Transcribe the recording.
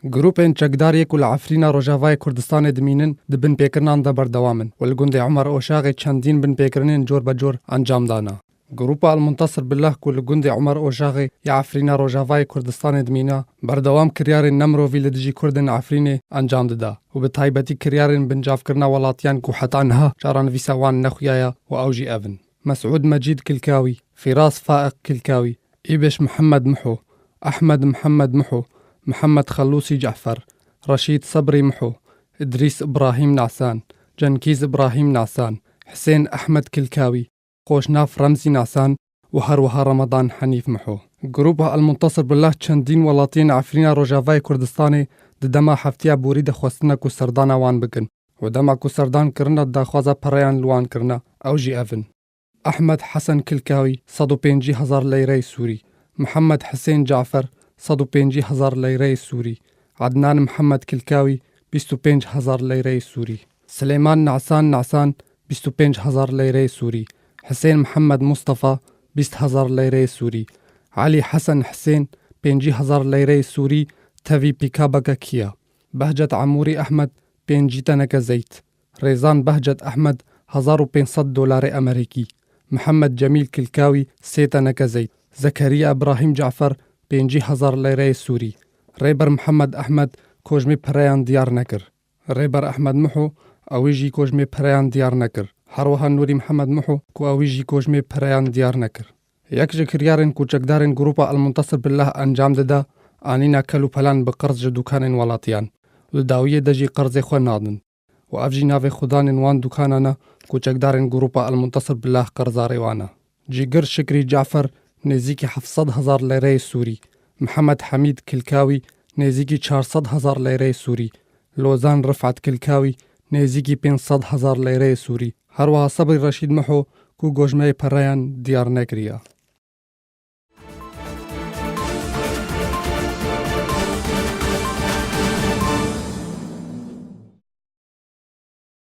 گروپên çekdariyê ku li Efrîna Rojavayê Kurdistanê dimînin di binpêkirinan de berdewam in û li gundê Umer Oşaxê çendîn binpêkirinên cor be cor encam dana. Grupa Al-Muntasir Billah ku li gundê Umer Oşaxê ya Efrîna Rojavayê Kurdistanê dimîna berdewam kiryarên nemirov li dijî Kurdên Efrînê encam dida û bi taybetî kiryarên bincavkirina welatiyan ku heta niha cara nivîsa wan nexuyaye û ew jî ev in. Mes'ud Mecîd Kilkawî, Firas Faiq Kilkawî, İbeş Muhammed Muho, Ahmed Muhammed Muho, محمد خلوصي جعفر، رشيد صبري محو، إدريس إبراهيم نعسان، جنكيز إبراهيم نعسان، حسين أحمد كلكاوي، خوشناف رمزي نعسان، وهروها رمضان حنيف محو. جروبها المنتصر بالله چندین ولاتین عفرین روجاوای کردستانی دما هفتیا بوری دخواستنا کو سردانا وان بکن و دما کو سردان کرنا دخوازا پریان لوان کرنا او جی افن. احمد حسن كلكاوي 150,000 ليرة سوري، محمد حسين جعفر 150,000 ليرة سوري، عدنان محمد كلكاوي 25,000 ليرة سوري، سليمان نعسان 25,000 ليرة سوري، حسين محمد مصطفى 20,000 ليرة سوري، علي حسن حسين 50,000 ليرة سوري تافي بيكابكا كيا، بهجت عموري أحمد 5 تنك زيت، ريزان بهجت أحمد 1500 دولار أمريكي، محمد جميل كلكاوي 3 تنك زيت، زكريا إبراهيم جعفر 50,000 ليرة سوري، ريبر محمد أحمد كوجمي بريان ديار نكر، ريبر أحمد محو أويجي كوجمي بريان ديار نكر، هروها نوري محمد محو كو أويجي كوجمي بريان ديار نكر. يكجي كريارن كو چكدارن جروبا المنتصر بالله أنجام ددا آنينا كلو پلان بقرض دوكانن ولاتيان لداوية دجي قرض خو نادن و أفجي ناوي خدان وان دوكانانا كو چكدارن جروبا المنتصر بالله قرضاري وانا. جيگر شكري جعفر نزيكي 700,000 ليرة سوري، محمد حميد كلكاوي نزيكي 400,000 ليرة سوري، لوزان رفعت كلكاوي نزيكي 500,000 ليرة سوري، هروها صبري رشيد محو كو گوجمه پريان ديار نكريا.